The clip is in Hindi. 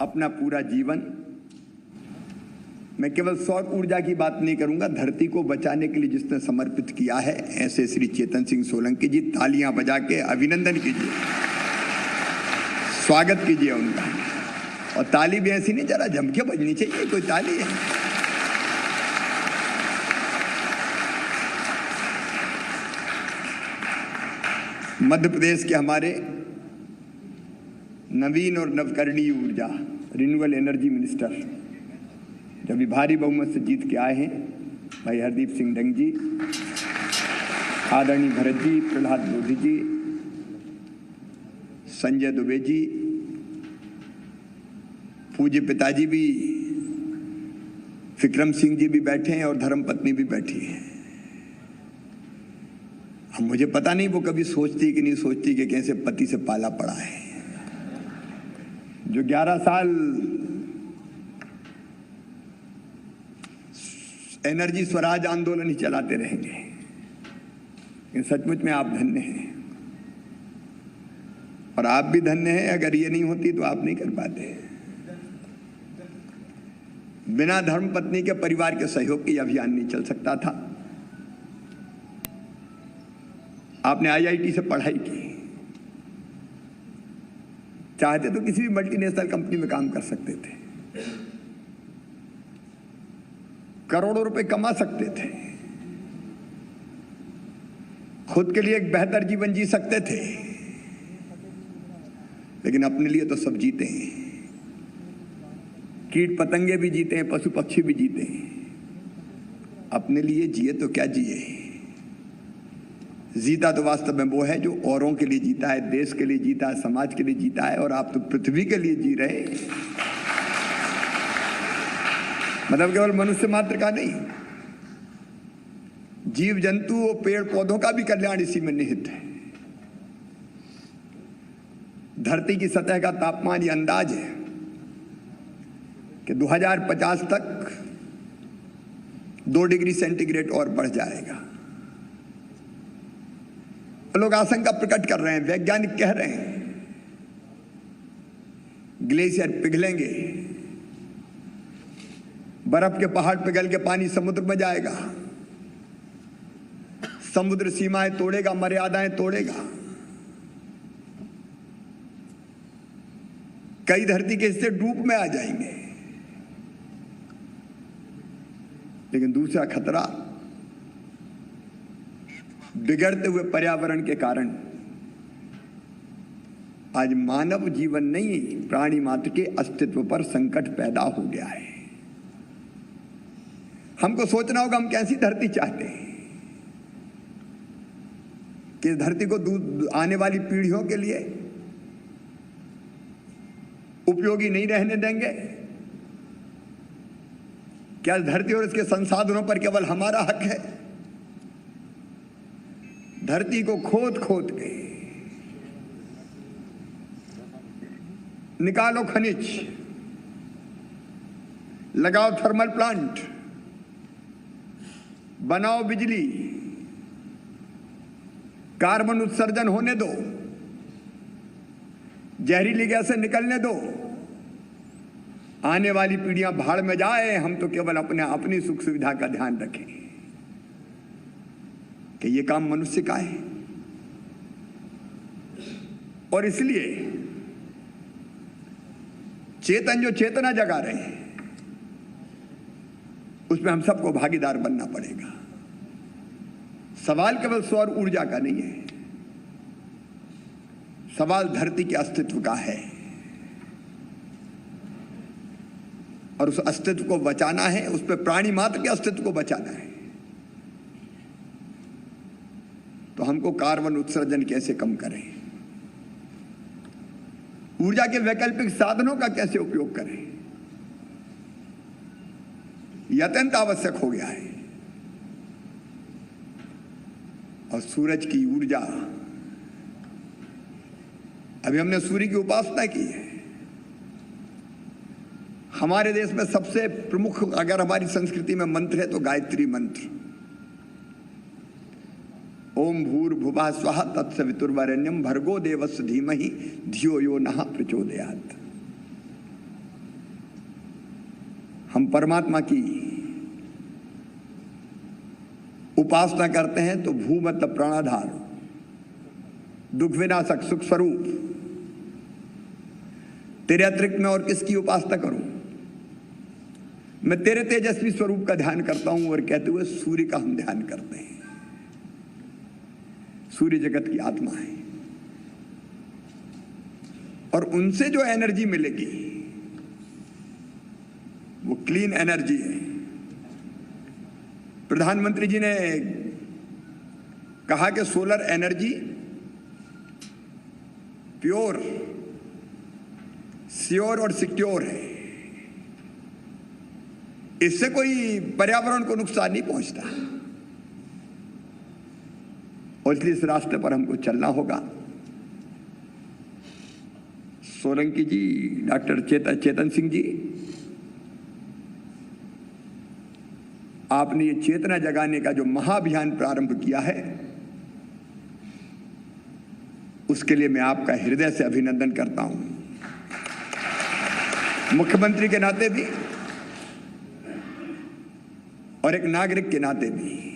अपना पूरा जीवन, मैं केवल सौर ऊर्जा की बात नहीं करूंगा, धरती को बचाने के लिए जिसने समर्पित किया है, ऐसे श्री चेतन सिंह सोलंकी जी, तालियां बजा के अभिनंदन कीजिए, स्वागत कीजिए उनका। और ताली भी ऐसी नहीं, जरा जम के बजनी चाहिए, कोई ताली है। मध्य प्रदेश के हमारे नवीन और नवकरणीय ऊर्जा रिन्यूएबल एनर्जी मिनिस्टर जो भी भारी बहुमत से जीत के आए हैं, भाई हरदीप सिंह डंग जी, आदरणीय भरत जी, प्रहलाद लोधी जी, संजय दुबे जी, पूज्य पिताजी भी विक्रम सिंह जी भी बैठे हैं और धर्मपत्नी भी बैठी है। अब मुझे पता नहीं वो कभी सोचती कि नहीं सोचती कि कैसे पति से पाला पड़ा है, जो 11 साल एनर्जी स्वराज आंदोलन ही चलाते रहेंगे। इन सचमुच में आप धन्य हैं और आप भी धन्य हैं। अगर ये नहीं होती तो आप नहीं कर पाते। बिना धर्मपत्नी के परिवार के सहयोग के अभियान नहीं चल सकता था। आपने आईआईटी से पढ़ाई की, चाहते तो किसी भी मल्टीनेशनल कंपनी में काम कर सकते थे, करोड़ों रुपए कमा सकते थे, खुद के लिए एक बेहतर जीवन जी सकते थे, लेकिन अपने लिए तो सब जीते हैं। कीट पतंगे भी जीते हैं, पशु पक्षी भी जीते हैं। अपने लिए जिए तो क्या जिए। जीता तो वास्तव में वो है जो औरों के लिए जीता है, देश के लिए जीता है, समाज के लिए जीता है। और आप तो पृथ्वी के लिए जी रहे हैं, मतलब केवल मनुष्य मात्र का नहीं, जीव जंतु और पेड़ पौधों का भी कल्याण इसी में निहित है। धरती की सतह का तापमान, ये अंदाज है कि 2050 तक 2 डिग्री सेंटीग्रेड और बढ़ जाएगा। लोग आशंका प्रकट कर रहे हैं, वैज्ञानिक कह रहे हैं ग्लेशियर पिघलेंगे, बर्फ के पहाड़ पिघल के पानी समुद्र में जाएगा, समुद्र सीमाएं तोड़ेगा, मर्यादाएं तोड़ेगा। कई धरती के हिस्से डूब में आ जाएंगे। लेकिन दूसरा खतरा, बिगड़ते हुए पर्यावरण के कारण आज मानव जीवन नहीं, प्राणी मात्र के अस्तित्व पर संकट पैदा हो गया है। हमको सोचना होगा हम कैसी धरती चाहते हैं कि इस धरती को आने वाली पीढ़ियों के लिए उपयोगी नहीं रहने देंगे। क्या इस धरती और इसके संसाधनों पर केवल हमारा हक है? धरती को खोद खोद के निकालो खनिज, लगाओ थर्मल प्लांट, बनाओ बिजली, कार्बन उत्सर्जन होने दो, जहरीली गैसें निकलने दो, आने वाली पीढ़ियां भाड़ में जाए। हम तो केवल अपनी सुख सुविधा का ध्यान रखें कि ये काम मनुष्य का है। और इसलिए चेतन जो चेतना जगा रहे हैं, उसमें हम सबको भागीदार बनना पड़ेगा। सवाल केवल सौर ऊर्जा का नहीं है, सवाल धरती के अस्तित्व का है। और उस अस्तित्व को बचाना है, उस पर प्राणी मात्र के अस्तित्व को बचाना है। तो हमको कार्बन उत्सर्जन कैसे कम करें, ऊर्जा के वैकल्पिक साधनों का कैसे उपयोग करें, यह अत्यंत आवश्यक हो गया है। और सूरज की ऊर्जा, अभी हमने सूर्य की उपासना की है। हमारे देश में सबसे प्रमुख अगर हमारी संस्कृति में मंत्र है तो गायत्री मंत्र। ओम भूर्भुवः स्वः तत्सवितुर्वरेण्यं भर्गो देवस्य धीमहि धियो यो नः प्रचोदयात्। हम परमात्मा की उपासना करते हैं तो भू मतलब प्राणाधार, दुख विनाशक, सुख स्वरूप, तेरे अतिरिक्त मैं और किसकी उपासना करूं? मैं तेरे तेजस्वी स्वरूप का ध्यान करता हूं। और कहते हुए सूर्य का हम ध्यान करते हैं। सूर्य जगत की आत्मा है और उनसे जो एनर्जी मिलेगी वो क्लीन एनर्जी है। प्रधानमंत्री जी ने कहा कि सोलर एनर्जी प्योर, श्योर और सिक्योर है, इससे कोई पर्यावरण को नुकसान नहीं पहुंचता। और इसलिए इस रास्ते पर हमको चलना होगा। सोलंकी जी, डॉक्टर चेतन सिंह जी, आपने ये चेतना जगाने का जो महाअभियान प्रारंभ किया है, उसके लिए मैं आपका हृदय से अभिनंदन करता हूं। मुख्यमंत्री के नाते भी और एक नागरिक के नाते भी।